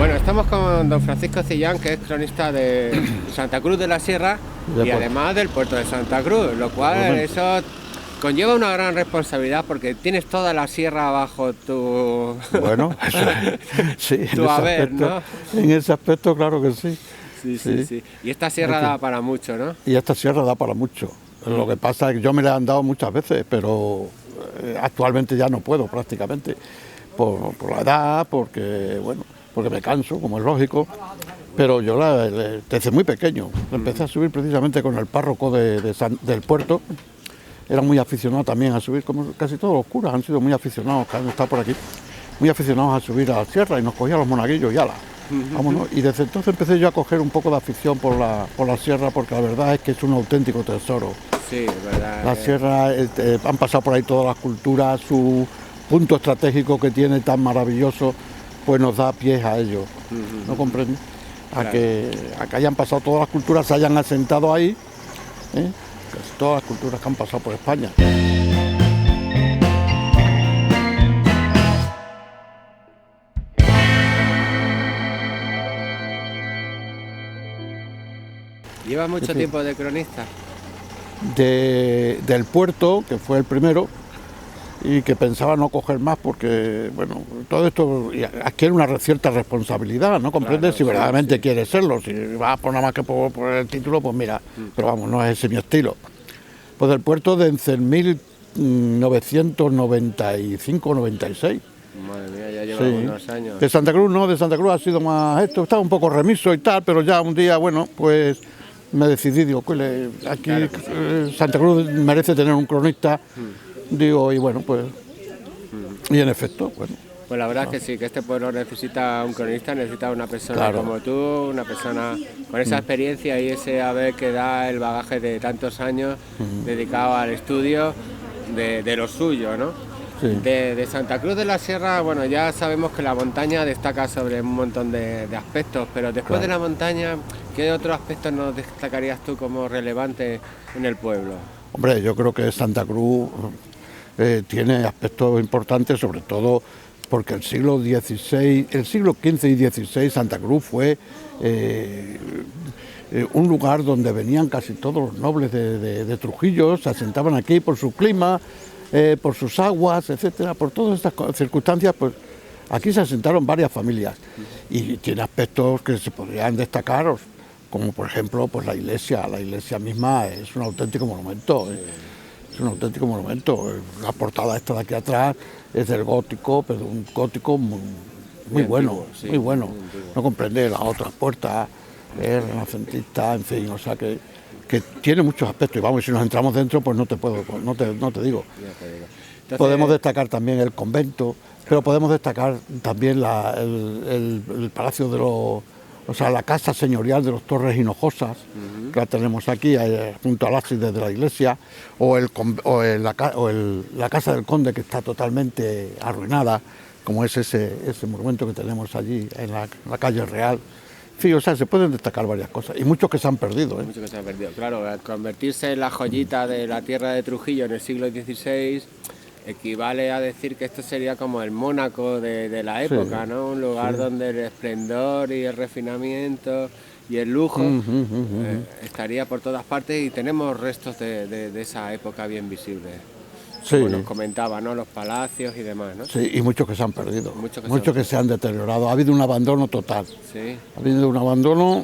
Bueno, estamos con don Francisco Cillán, que es cronista de Santa Cruz de la Sierra y además del puerto de Santa Cruz, lo cual eso conlleva una gran responsabilidad porque tienes toda la sierra bajo tu... Bueno, sí, tu haber, ¿no? En ese aspecto, claro que sí. Sí. Y esta sierra da para mucho, ¿no? Y esta sierra da para mucho. Lo que pasa es que yo me la han dado muchas veces, pero actualmente ya no puedo prácticamente. Por la edad, porque me canso, como es lógico. Pero yo desde muy pequeño empecé a subir precisamente con el párroco del puerto. Era muy aficionado también a subir, como casi todos los curas han sido muy aficionados, que han estado por aquí, muy aficionados a subir a la sierra y nos cogían los monaguillos y ala. Vámonos. Y desde entonces empecé yo a coger un poco de afición por la sierra, porque la verdad es que es un auténtico tesoro. Sí, es verdad. La sierra, han pasado por ahí todas las culturas, su punto estratégico que tiene tan maravilloso, pues nos da pies a ello. ¿No comprendes? A que hayan pasado todas las culturas, se hayan asentado ahí, casi todas las culturas que han pasado por España. ¿Lleva mucho tiempo de cronista? Del puerto, que fue el primero, y que pensaba no coger más porque, bueno, todo esto adquiere una cierta responsabilidad, ¿no comprendes? Claro, si verdaderamente quieres serlo, si vas por nada más que por el título, pues mira, pero vamos, no es ese mi estilo. Pues del puerto desde 1995-96. Madre mía, ya lleva unos años. De Santa Cruz no, de Santa Cruz ha sido más esto, estaba un poco remiso y tal, pero ya un día, bueno, pues me decidí, digo, aquí Santa Cruz merece tener un cronista. Digo, y bueno, pues, y en efecto, bueno. Pues la verdad es que sí, que este pueblo necesita un cronista, necesita una persona como tú, una persona con esa experiencia y ese haber que da el bagaje de tantos años dedicado al estudio de lo suyo, ¿no? Sí. De Santa Cruz de la Sierra, bueno, ya sabemos que la montaña destaca sobre un montón de aspectos, pero después de la montaña, ¿qué otros aspectos nos destacarías tú como relevantes en el pueblo? Hombre, yo creo que Santa Cruz tiene aspectos importantes, sobre todo porque el siglo XV y XVI, Santa Cruz fue un lugar donde venían casi todos los nobles de Trujillo, se asentaban aquí por su clima, por sus aguas, etcétera, por todas estas circunstancias, pues aquí se asentaron varias familias y tiene aspectos que se podrían destacar, como por ejemplo pues la iglesia misma es un auténtico monumento. Es un auténtico monumento. La portada esta de aquí atrás es del gótico, pero un gótico muy bueno, antiguo, muy bueno. No comprende las otras puertas, es renacentista, en fin, o sea que tiene muchos aspectos. Y vamos, si nos entramos dentro, pues no te digo. Entonces, podemos destacar también el convento, pero podemos destacar también el Palacio de los... O sea, la casa señorial de los Torres Hinojosas, que la tenemos aquí, junto al ábside de la iglesia, o la casa del conde, que está totalmente arruinada, como es ese monumento que tenemos allí en la calle Real. Sí, o sea, se pueden destacar varias cosas, y muchos que se han perdido. Muchos que se han perdido, claro, al convertirse en la joyita de la tierra de Trujillo en el siglo XVI, equivale a decir que esto sería como el Mónaco de la época, ¿no? Un lugar donde el esplendor y el refinamiento y el lujo estaría por todas partes y tenemos restos de esa época bien visibles. Como nos comentaba, ¿no? Los palacios y demás, ¿no? Sí, y muchos que se han perdido, muchos que se han deteriorado. Ha habido un abandono total. Sí. Ha habido un abandono...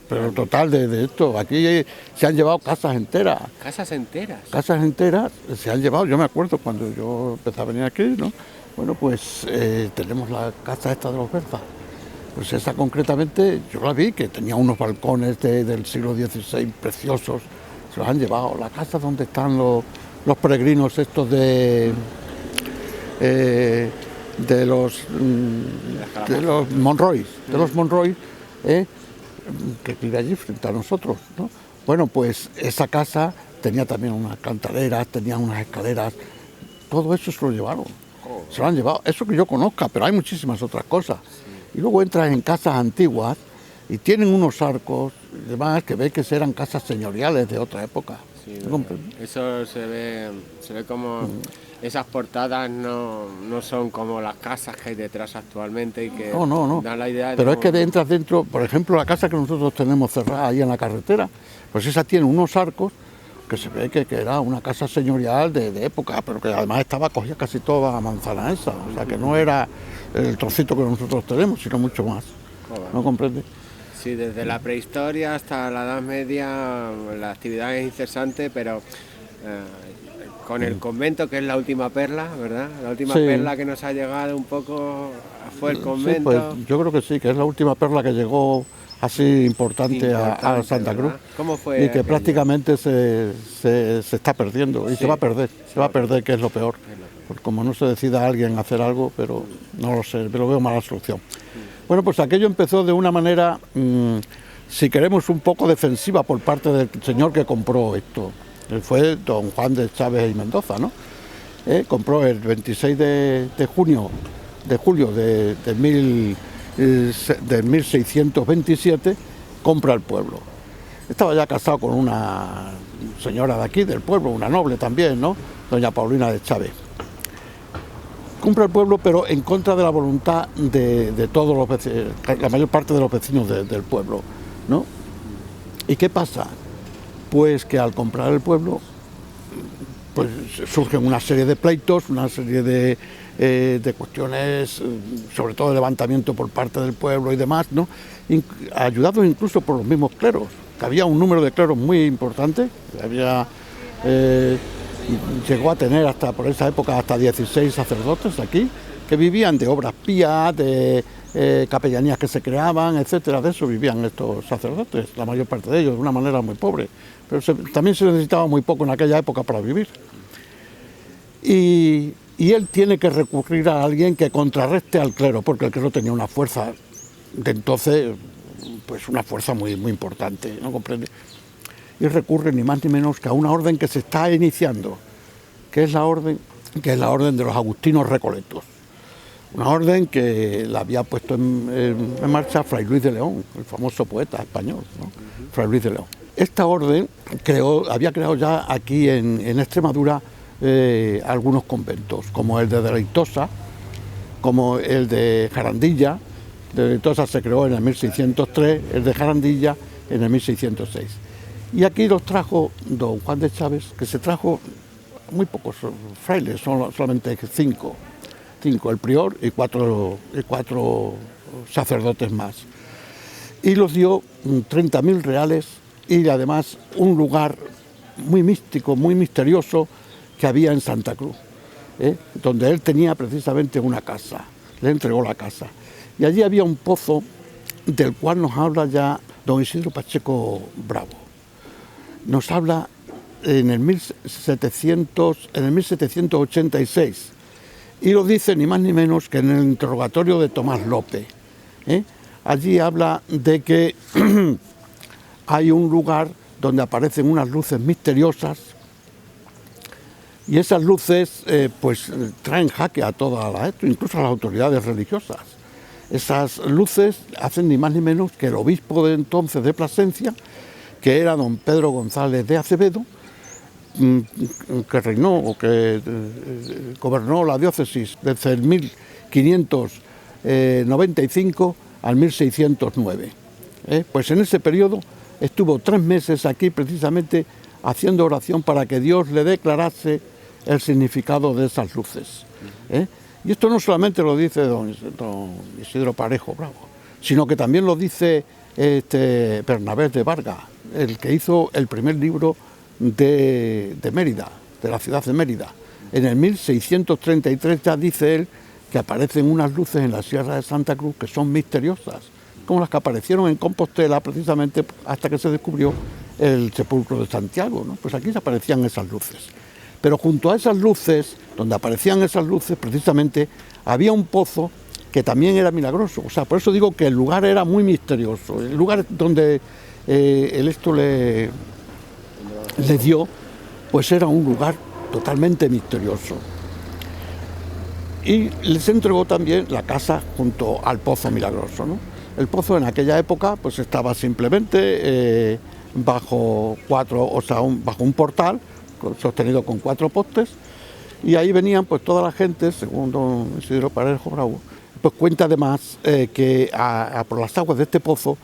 pero total de esto. Aquí se han llevado casas enteras. ¿Casas enteras? Casas enteras se han llevado. Yo me acuerdo cuando yo empecé a venir aquí, ¿no? Bueno, pues tenemos la casa esta de los Berzas. Pues esa concretamente, yo la vi, que tenía unos balcones del siglo XVI preciosos. Se los han llevado. La casa donde están los peregrinos estos de los Monroy. De los Monroy, que vive allí frente a nosotros, ¿no? Bueno, pues esa casa tenía también unas cantaderas, tenía unas escaleras, todo eso se lo llevaron, se lo han llevado, eso que yo conozca, pero hay muchísimas otras cosas. Y luego entras en casas antiguas y tienen unos arcos y demás que ves que eran casas señoriales de otra época. Sí, eso se ve como esas portadas no son como las casas que hay detrás actualmente y que no. dan la idea de... Pero es que entras dentro, por ejemplo, la casa que nosotros tenemos cerrada ahí en la carretera, pues esa tiene unos arcos que se ve que era una casa señorial de época, pero que además estaba cogida casi toda la manzana esa, o sea que no era el trocito que nosotros tenemos, sino mucho más. Joder. ¿No comprende? Sí, desde la prehistoria hasta la Edad Media la actividad es incesante, pero con el convento, que es la última perla, ¿verdad? La última perla que nos ha llegado un poco fue el convento. Sí, pues yo creo que sí, que es la última perla que llegó así importante a Santa Cruz. ¿Cómo fue? Y que prácticamente se está perdiendo, y se va a perder, que es lo peor. Porque como no se decida alguien hacer algo, pero no lo sé, pero veo mala solución. Bueno, pues aquello empezó de una manera, si queremos, un poco defensiva por parte del señor que compró esto. Él fue don Juan de Chávez y Mendoza, ¿no? Compró el 26 de julio de 1627, compra el pueblo. Estaba ya casado con una señora de aquí, del pueblo, una noble también, ¿no? Doña Paulina de Chávez. Compra el pueblo, pero en contra de la voluntad de todos los vecinos, la mayor parte de los vecinos del pueblo, ¿no? ¿Y qué pasa? Pues que al comprar el pueblo, pues surgen una serie de pleitos, una serie de cuestiones, sobre todo de levantamiento por parte del pueblo y demás, ¿no? Ayudados incluso por los mismos cleros, que había un número de cleros muy importante, llegó a tener por esa época hasta 16 sacerdotes aquí, que vivían de obras pías, de capellanías que se creaban, etcétera. De eso vivían estos sacerdotes, la mayor parte de ellos, de una manera muy pobre. Pero también se necesitaba muy poco en aquella época para vivir. Y él tiene que recurrir a alguien que contrarreste al clero, porque el clero tenía una fuerza de entonces, pues una fuerza muy, muy importante, ¿no comprende? Y recurre ni más ni menos que a una orden que se está iniciando, que es la orden de los agustinos recoletos. Una orden que la había puesto en marcha Fray Luis de León, el famoso poeta español, ¿no? Fray Luis de León. Esta orden había creado ya aquí en Extremadura algunos conventos, como el de Deleitosa, como el de Jarandilla. De Deleitosa se creó en el 1603, el de Jarandilla en el 1606. Y aquí los trajo don Juan de Chávez, que se trajo muy pocos frailes, solamente cinco, el prior y cuatro sacerdotes más. Y los dio 30.000 reales y además un lugar muy místico, muy misterioso que había en Santa Cruz, donde él tenía precisamente una casa, le entregó la casa. Y allí había un pozo del cual nos habla ya don Isidro Pacheco Bravo. Nos habla en el 1786 y lo dice ni más ni menos que en el interrogatorio de Tomás López. Allí habla de que hay un lugar donde aparecen unas luces misteriosas y esas luces pues traen jaque a incluso a las autoridades religiosas. Esas luces hacen ni más ni menos que el obispo de entonces de Plasencia, que era don Pedro González de Acevedo, que reinó o que gobernó la diócesis desde el 1595 al 1609. Pues en ese periodo estuvo 3 meses aquí precisamente haciendo oración para que Dios le declarase el significado de esas luces. Y esto no solamente lo dice don Isidro Parejo Bravo, sino que también lo dice Bernabé de Vargas, el que hizo el primer libro de Mérida, de la ciudad de Mérida. En el 1633 ya dice él que aparecen unas luces en la Sierra de Santa Cruz que son misteriosas, como las que aparecieron en Compostela precisamente hasta que se descubrió el sepulcro de Santiago, ¿no? Pues aquí aparecían esas luces. Pero junto a esas luces, donde aparecían esas luces, precisamente había un pozo que también era milagroso. O sea, por eso digo que el lugar era muy misterioso. El lugar donde le dio, pues era un lugar totalmente misterioso. Y les entregó también la casa junto al pozo milagroso, ¿no? El pozo en aquella época pues estaba simplemente bajo un portal sostenido con 4 postes Y ahí venían pues toda la gente, según don Isidro Parejo Bravo, pues cuenta además que por las aguas de este pozo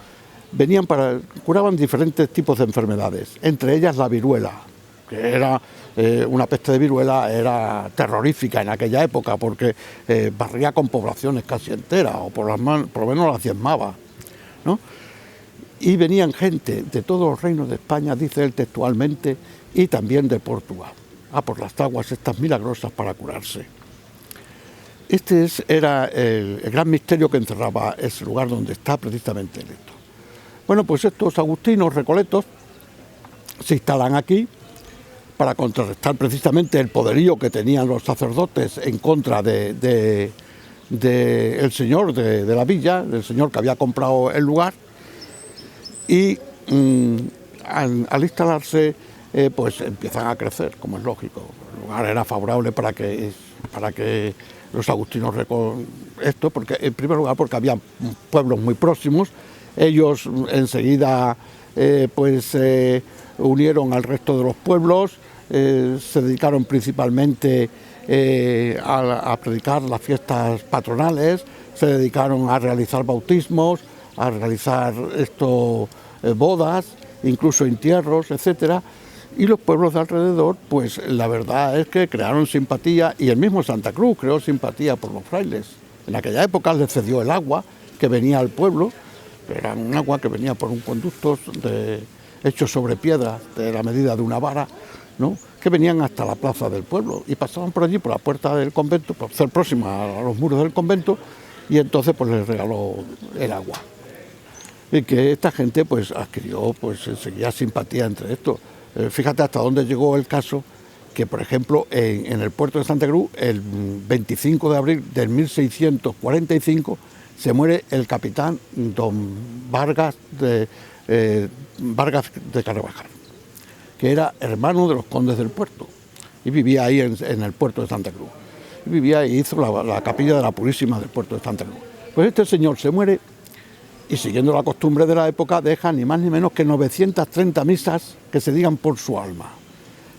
curaban diferentes tipos de enfermedades, entre ellas la viruela, que era una peste de viruela, era terrorífica en aquella época porque barría con poblaciones casi enteras, o por lo menos las diezmaba, ¿no? Y venían gente de todos los reinos de España, dice él textualmente, y también de Portugal, por las aguas estas milagrosas para curarse. Este era el gran misterio que encerraba ese lugar donde está precisamente Lesto. Bueno, pues estos agustinos recoletos se instalan aquí para contrarrestar precisamente el poderío que tenían los sacerdotes en contra del señor de la villa, del señor que había comprado el lugar, y al instalarse pues empiezan a crecer, como es lógico. El lugar era favorable para que los agustinos porque en primer lugar porque había pueblos muy próximos. Ellos enseguida unieron al resto de los pueblos, se dedicaron principalmente a predicar las fiestas patronales, se dedicaron a realizar bautismos, a realizar bodas, incluso entierros, etcétera. Y los pueblos de alrededor, pues la verdad es que crearon simpatía, y el mismo Santa Cruz creó simpatía por los frailes. En aquella época les cedió el agua que venía al pueblo, era un agua que venía por un conducto hecho sobre piedras de la medida de una vara, ¿no?, que venían hasta la plaza del pueblo y pasaban por allí, por la puerta del convento, por ser próxima a los muros del convento, y entonces pues les regaló el agua. Y que esta gente pues adquirió pues enseguida simpatía entre esto. Fíjate hasta dónde llegó el caso que, por ejemplo, en el puerto de Santa Cruz, el 25 de abril de 1645, se muere el capitán don Vargas de Carvajal, que era hermano de los condes del puerto, y vivía ahí en el puerto de Santa Cruz. Y vivía y hizo la capilla de la Purísima del puerto de Santa Cruz. Pues este señor se muere y, siguiendo la costumbre de la época, deja ni más ni menos que 930 misas que se digan por su alma.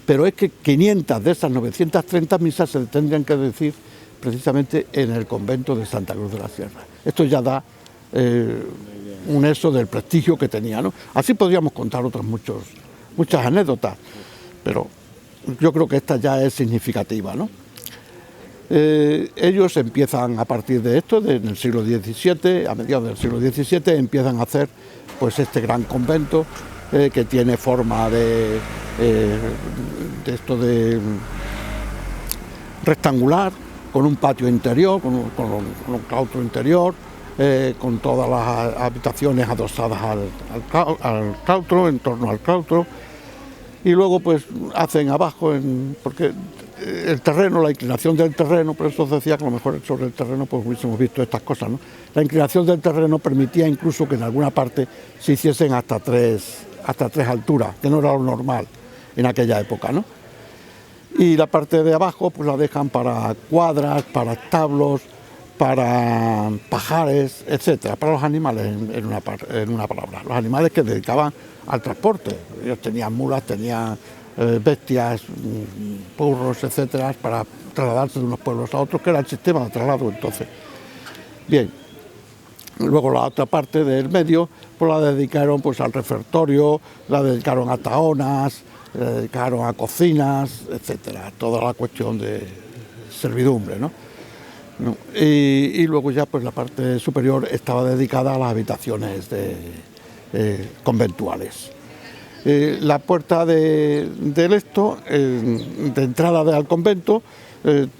Pero es que 500 de esas 930 misas se tendrían que decir precisamente en el convento de Santa Cruz de la Sierra. Esto ya da un eso del prestigio que tenía, ¿no? Así podríamos contar otras muchas anécdotas, pero yo creo que esta ya es significativa, ¿no? Ellos empiezan a partir de esto, en el siglo XVII, a mediados del siglo XVII, empiezan a hacer pues este gran convento que tiene forma de rectangular, con un patio interior, con un claustro interior, con todas las habitaciones adosadas al claustro, en torno al claustro, y luego pues hacen abajo, porque el terreno, la inclinación del terreno, por eso os decía que a lo mejor sobre el terreno pues hubiésemos visto estas cosas, ¿no? La inclinación del terreno permitía incluso que en alguna parte se hiciesen hasta tres alturas, que no era lo normal en aquella época, ¿no? Y la parte de abajo pues la dejan para cuadras, para establos, para pajares, etcétera, para los animales, en una palabra, los animales que dedicaban al transporte. Ellos tenían mulas, tenían bestias, burros, etcétera, para trasladarse de unos pueblos a otros, que era el sistema de traslado entonces. Bien, luego la otra parte del medio pues la dedicaron pues al refectorio, la dedicaron a tahonas, la dedicaron a cocinas, etcétera, toda la cuestión de servidumbre, ¿no? Y luego ya pues la parte superior estaba dedicada a las habitaciones conventuales. La puerta de esto, de entrada al convento,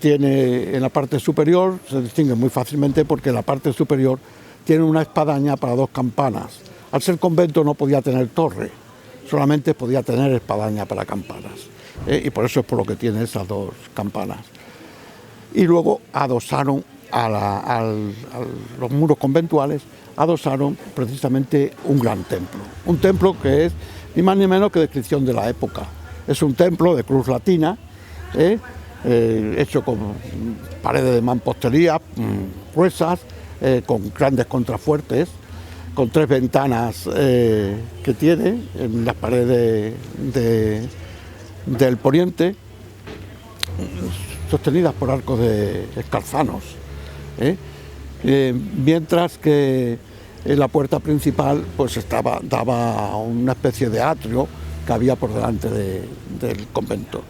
tiene en la parte superior, se distingue muy fácilmente porque la parte superior tiene una espadaña para 2 campanas. Al ser convento no podía tener torre, solamente podía tener espadaña para campanas, y por eso es por lo que tiene esas 2 campanas. Y luego adosaron a los muros conventuales, adosaron precisamente un gran templo. Un templo que es ni más ni menos que descripción de la época. Es un templo de cruz latina, hecho con paredes de mampostería gruesas, con grandes contrafuertes, con 3 ventanas que tiene en las paredes del poniente. sostenidas por arcos de escarzanos, mientras que en la puerta principal pues daba una especie de atrio que había por delante del convento.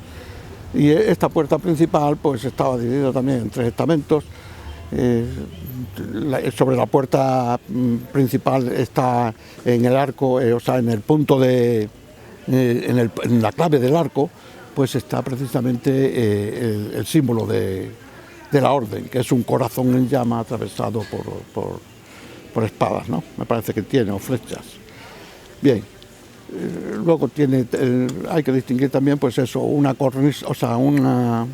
Y esta puerta principal pues estaba dividida también en 3 estamentos. Sobre la puerta principal está en el arco, o sea, en el punto en la clave del arco, pues está precisamente el símbolo de la orden, que es un corazón en llama atravesado por espadas, ¿no? Me parece que tiene, o flechas. Bien. Luego tiene, hay que distinguir también, pues eso, una cornisa, o sea, una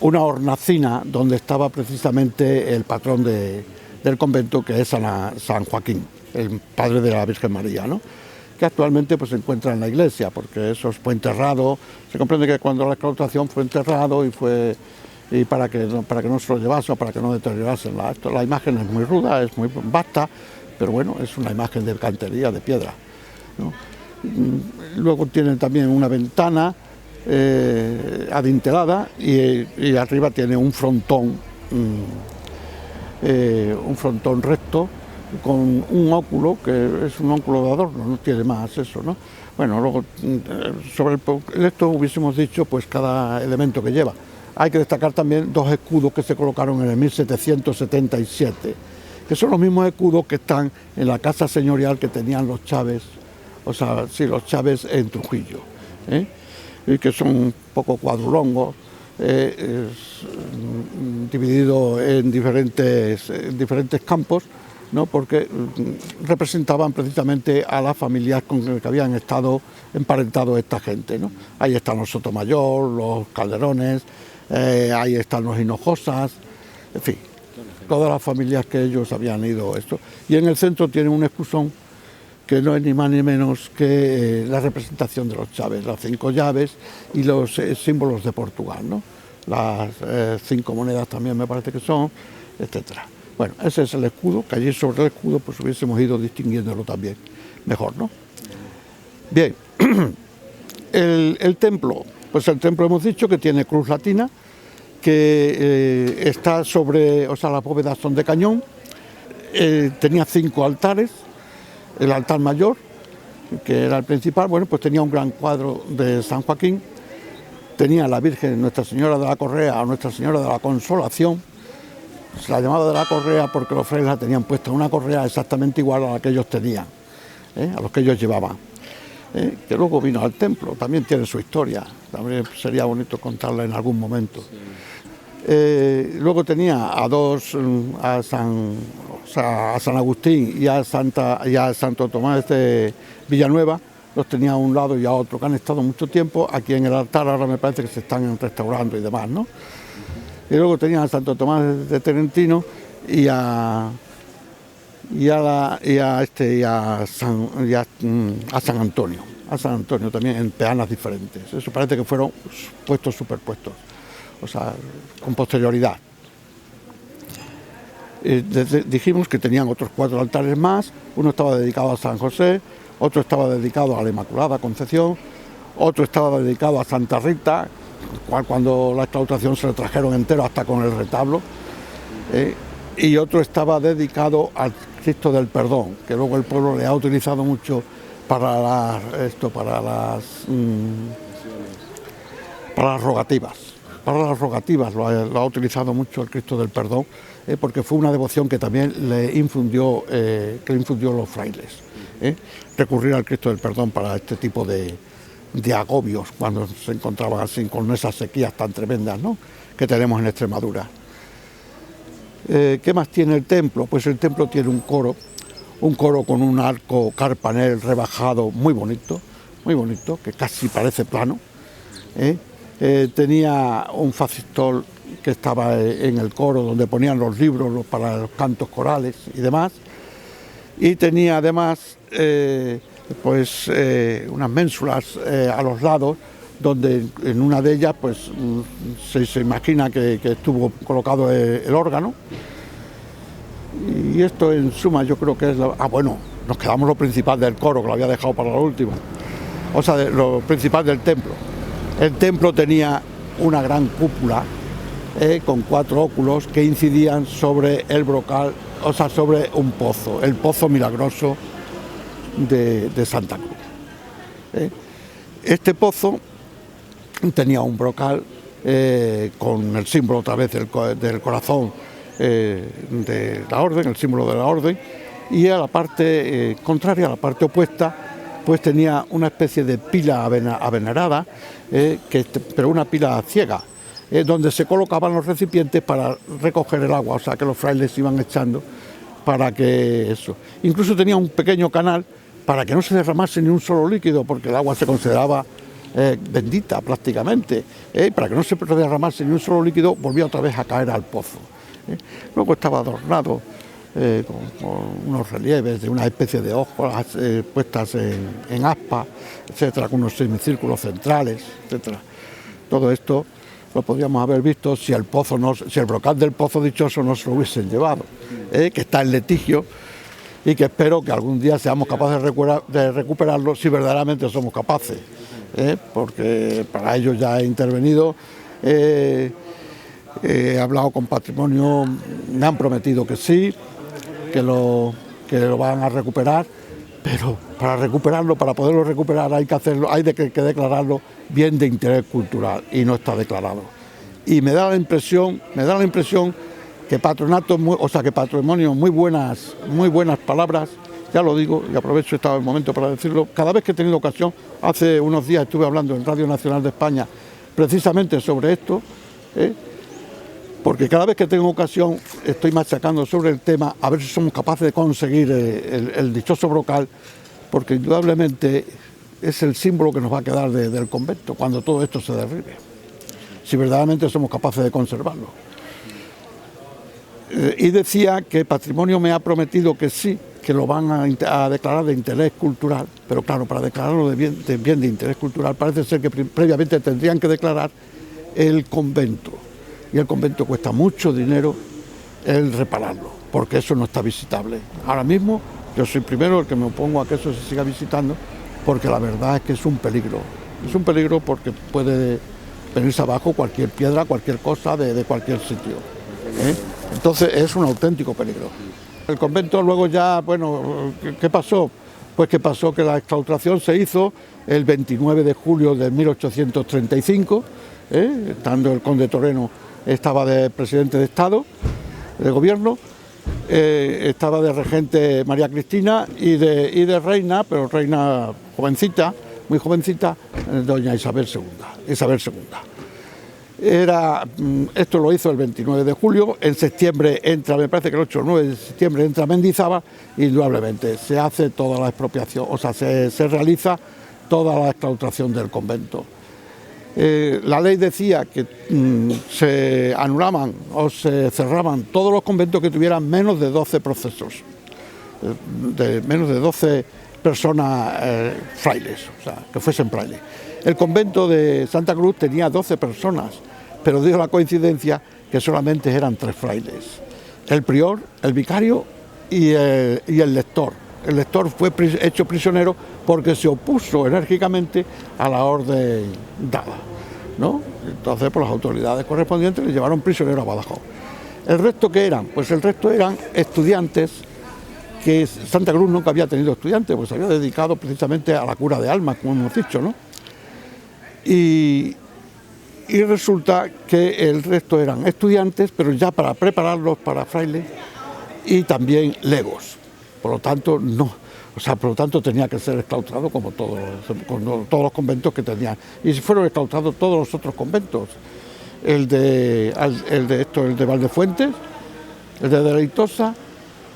hornacina donde estaba precisamente el patrón del convento, que es San Joaquín, el padre de la Virgen María, ¿no? Que actualmente pues se encuentra en la iglesia, porque eso fue enterrado. Se comprende que cuando la exclaustración fue enterrado y para que no se lo llevase o para que no deteriorasen. La imagen es muy ruda, es muy vasta, pero bueno, es una imagen de cantería, de piedra, ¿no? Luego tiene también una ventana adintelada y arriba tiene un frontón recto con un óculo, que es un óculo de adorno, no tiene más eso, ¿no? Bueno, luego sobre esto hubiésemos dicho pues cada elemento que lleva. Hay que destacar también 2 escudos que se colocaron en el 1777, que son los mismos escudos que están en la casa señorial que tenían los Chávez, o sea, sí, los Chávez en Trujillo, y que son un poco cuadrulongos, divididos en diferentes campos, ¿no? Porque representaban precisamente a las familias con las que habían estado emparentados esta gente, ¿no? Ahí están los Sotomayor, los Calderones, ahí están los Hinojosas, en fin, todas las familias que ellos habían ido esto. Y en el centro tiene un escusón que no es ni más ni menos que la representación de los Chávez, las 5 llaves y los símbolos de Portugal, ¿no? Las 5 monedas también me parece que son, etcétera. Bueno, ese es el escudo, que allí sobre el escudo pues hubiésemos ido distinguiéndolo también mejor, ¿no? Bien, el templo, pues el templo hemos dicho que tiene cruz latina, que está sobre, o sea, las bóvedas son de cañón, tenía 5 altares, el altar mayor, que era el principal, bueno, pues tenía un gran cuadro de San Joaquín, tenía la Virgen Nuestra Señora de la Correa o Nuestra Señora de la Consolación. Se la llamaba de la Correa porque los frailes la tenían puesta una correa exactamente igual a la que ellos tenían, a los que ellos llevaban, que luego vino al templo, también tiene su historia, también sería bonito contarla en algún momento. Luego tenía a San Agustín y a Santo Tomás de Villanueva, los tenía a un lado y a otro, que han estado mucho tiempo aquí en el altar, ahora me parece que se están restaurando y demás, ¿no? Y luego tenía a Santo Tomás de Terentino y a San Antonio. A San Antonio también en peanas diferentes. Eso parece que fueron puestos superpuestos, o sea, con posterioridad. Dijimos que tenían otros 4 altares más, uno estaba dedicado a San José, otro estaba dedicado a la Inmaculada Concepción, otro estaba dedicado a Santa Rita, cuando la exclaustración se lo trajeron entero hasta con el retablo, y otro estaba dedicado al Cristo del Perdón, que luego el pueblo le ha utilizado mucho para las rogativas. Para las rogativas lo ha utilizado mucho el Cristo del Perdón, porque fue una devoción que también le infundió los frailes, recurrir al Cristo del Perdón para este tipo de agobios cuando se encontraban así con esas sequías tan tremendas, ¿no?, que tenemos en Extremadura. ¿Qué más tiene el templo? Pues el templo tiene un coro con un arco carpanel rebajado muy bonito, que casi parece plano. Tenía un facistol que estaba en el coro donde ponían los libros para los cantos corales y demás, y tenía además unas ménsulas a los lados, donde en una de ellas pues se imagina que estuvo colocado el órgano. Y esto en suma yo creo que es nos quedamos lo principal del coro, que lo había dejado para lo último, o sea, lo principal del templo. El templo tenía una gran cúpula con 4 óculos que incidían sobre el brocal, o sea, sobre un pozo, el Pozo Milagroso de Santa Cruz. Este pozo tenía un brocal con el símbolo otra vez del corazón de la orden, el símbolo de la orden, y a la parte contraria, a la parte opuesta, pues tenía una especie de pila avenerada, pero una pila ciega, donde se colocaban los recipientes para recoger el agua, o sea que los frailes iban echando para que eso. Incluso tenía un pequeño canal para que no se derramase ni un solo líquido, porque el agua se consideraba bendita prácticamente, para que no se derramase ni un solo líquido, volvía otra vez a caer al pozo. Luego estaba adornado con unos relieves de una especie de hojas puestas en aspa, etcétera, con unos semicírculos centrales, etcétera. Todo esto lo podríamos haber visto si el brocal del pozo dichoso no se lo hubiesen llevado, que está en litigio y que espero que algún día seamos capaces de recuperarlo si verdaderamente somos capaces, porque para ello ya he intervenido. He hablado con Patrimonio, me han prometido que sí, que lo van a recuperar, pero para poderlo recuperar hay que declararlo bien de interés cultural y no está declarado. Y me da la impresión que Patrimonio, muy buenas palabras, ya lo digo y aprovecho el momento para decirlo, cada vez que he tenido ocasión, hace unos días estuve hablando en Radio Nacional de España precisamente sobre esto, porque cada vez que tengo ocasión estoy machacando sobre el tema a ver si somos capaces de conseguir el dichoso brocal, porque indudablemente es el símbolo que nos va a quedar del convento cuando todo esto se derribe, si verdaderamente somos capaces de conservarlo. Y decía que Patrimonio me ha prometido que sí, que lo van a declarar de interés cultural, pero claro, para declararlo de bien de interés cultural parece ser que previamente tendrían que declarar el convento. Y el convento cuesta mucho dinero el repararlo, porque eso no está visitable. Ahora mismo yo soy primero el que me opongo a que eso se siga visitando, porque la verdad es que es un peligro. Es un peligro porque puede venirse abajo cualquier piedra, cualquier cosa de cualquier sitio. Entonces es un auténtico peligro. El convento luego ya, bueno, ¿qué pasó? Pues que pasó que la exclaustración se hizo el 29 de julio de 1835, estando el conde Toreno, estaba de presidente de Estado, de gobierno, estaba de regente María Cristina y de reina, pero reina jovencita, muy jovencita, doña Isabel II. Esto lo hizo el 29 de julio, en septiembre entra, me parece que el 8 o 9 de septiembre entra Mendizábal, y indudablemente se hace toda la expropiación, o sea, se realiza toda la exclaustración del convento. La ley decía que se anulaban o se cerraban todos los conventos que tuvieran menos de 12 procesos, de menos de 12 personas frailes, o sea, que fuesen frailes. El convento de Santa Cruz tenía 12 personas, pero dio la coincidencia que solamente eran 3 frailes: el prior, el vicario y el lector. El lector fue hecho prisionero porque se opuso enérgicamente a la orden dada, ¿no? Entonces, pues las autoridades correspondientes le llevaron prisionero a Badajoz. ¿El resto qué eran? Pues el resto eran estudiantes, que Santa Cruz nunca había tenido estudiantes, pues se había dedicado precisamente a la cura de almas, como hemos dicho, ¿no? Y resulta que el resto eran estudiantes, pero ya para prepararlos para frailes, y también legos. Por lo tanto, tenía que ser exclaustrado como todos los conventos que tenían. Y fueron exclaustrados todos los otros conventos. El de Valdefuentes, el de Deleitosa,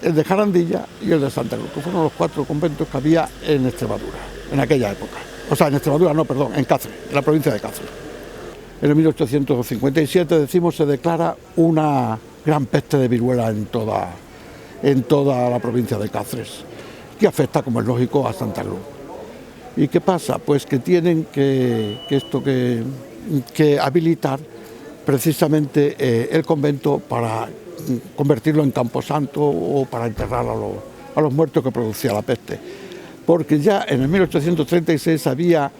el de Jarandilla y el de Santa Cruz, que fueron los 4 conventos que había en Extremadura, en aquella época. O sea, en Extremadura no, perdón, en Cáceres, en la provincia de Cáceres. En el 1857, decimos, se declara una gran peste de viruela en toda la provincia de Cáceres, que afecta, como es lógico, a Santa Cruz. ¿Y qué pasa? Pues que tienen que habilitar precisamente el convento para convertirlo en camposanto o para enterrar a los muertos que producía la peste. Porque ya en el 1836 había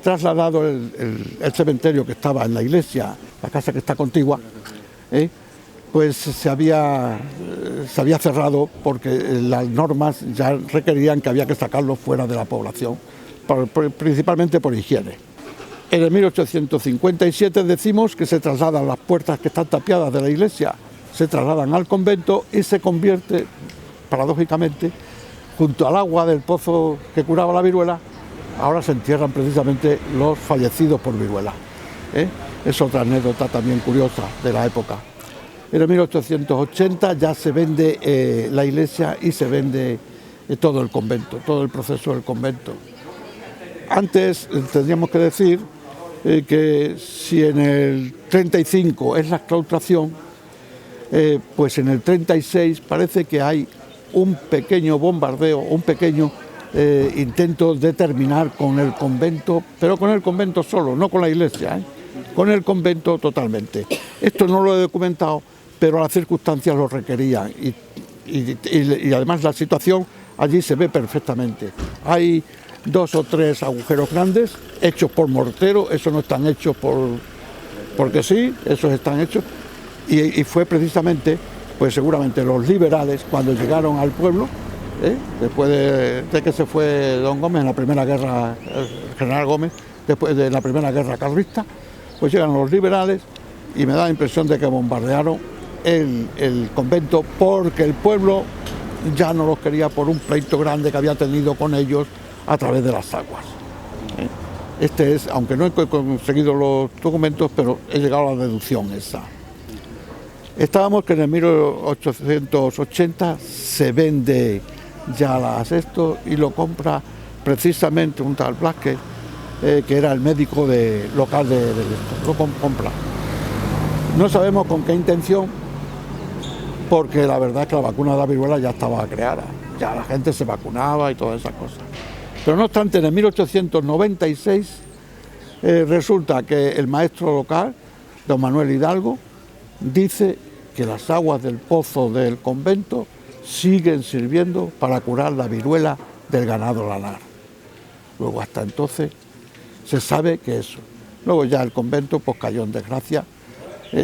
trasladado el cementerio que estaba en la iglesia, la casa que está contigua, pues se había cerrado porque las normas ya requerían que había que sacarlo fuera de la población, principalmente por higiene. En el 1857 decimos que se trasladan las puertas que están tapiadas de la iglesia, se trasladan al convento y se convierte, paradójicamente, junto al agua del pozo que curaba la viruela, ahora se entierran precisamente los fallecidos por viruela. Es otra anécdota también curiosa de la época. En el 1880 ya se vende la iglesia y se vende todo el convento, todo el proceso del convento. Antes tendríamos que decir que si en el 35 es la exclaustración, pues en el 36 parece que hay un pequeño bombardeo, un pequeño intento de terminar con el convento, pero con el convento solo, no con la iglesia, con el convento totalmente. Esto no lo he documentado, pero las circunstancias lo requerían y además la situación allí se ve perfectamente. Hay 2 o 3 agujeros grandes hechos por mortero, esos no están hechos porque sí, esos están hechos y fue precisamente, pues seguramente los liberales cuando llegaron al pueblo, después de que se fue don Gómez en la primera guerra, el general Gómez, después de la primera guerra carlista, pues llegan los liberales y me da la impresión de que bombardearon el convento porque el pueblo ya no los quería por un pleito grande que había tenido con ellos a través de las aguas. Este es, aunque no he conseguido los documentos, pero he llegado a la deducción esa. Estábamos que en el 1880 se vende ya esto y lo compra precisamente un tal Blasque, que era el médico local de esto. Lo compra. No sabemos con qué intención, porque la verdad es que la vacuna de la viruela ya estaba creada, ya la gente se vacunaba y todas esas cosas. Pero no obstante, en el 1896 resulta que el maestro local, don Manuel Hidalgo, dice que las aguas del pozo del convento siguen sirviendo para curar la viruela del ganado lanar. Luego hasta entonces se sabe que eso. Luego ya el convento pues cayó en desgracia,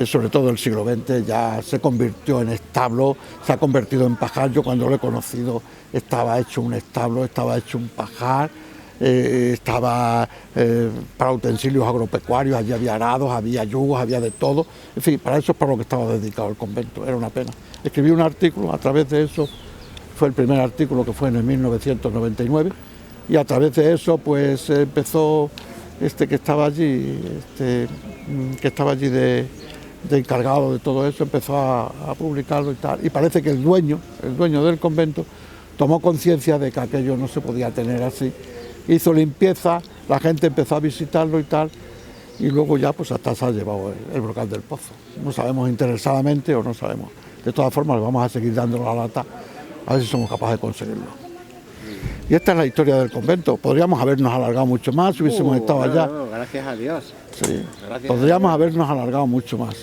sobre todo el siglo XX ya se convirtió en establo, se ha convertido en pajar. Yo cuando lo he conocido estaba hecho un establo, estaba hecho un pajar, estaba para utensilios agropecuarios, allí había arados, había yugos, había de todo. En fin, para eso es para lo que estaba dedicado el convento, era una pena. Escribí un artículo, a través de eso, fue el primer artículo que fue en el 1999, y a través de eso pues empezó que estaba allí, de encargado de todo eso, empezó a publicarlo y tal, y parece que el dueño del convento tomó conciencia de que aquello no se podía tener así, hizo limpieza, la gente empezó a visitarlo y tal, y luego ya pues hasta se ha llevado el brocal del pozo. No sabemos interesadamente o no sabemos. De todas formas, vamos a seguir dando la lata a ver si somos capaces de conseguirlo. Y esta es la historia del convento. Podríamos habernos alargado mucho más si hubiésemos estado allá. No, gracias a Dios. Sí, podríamos habernos alargado mucho más.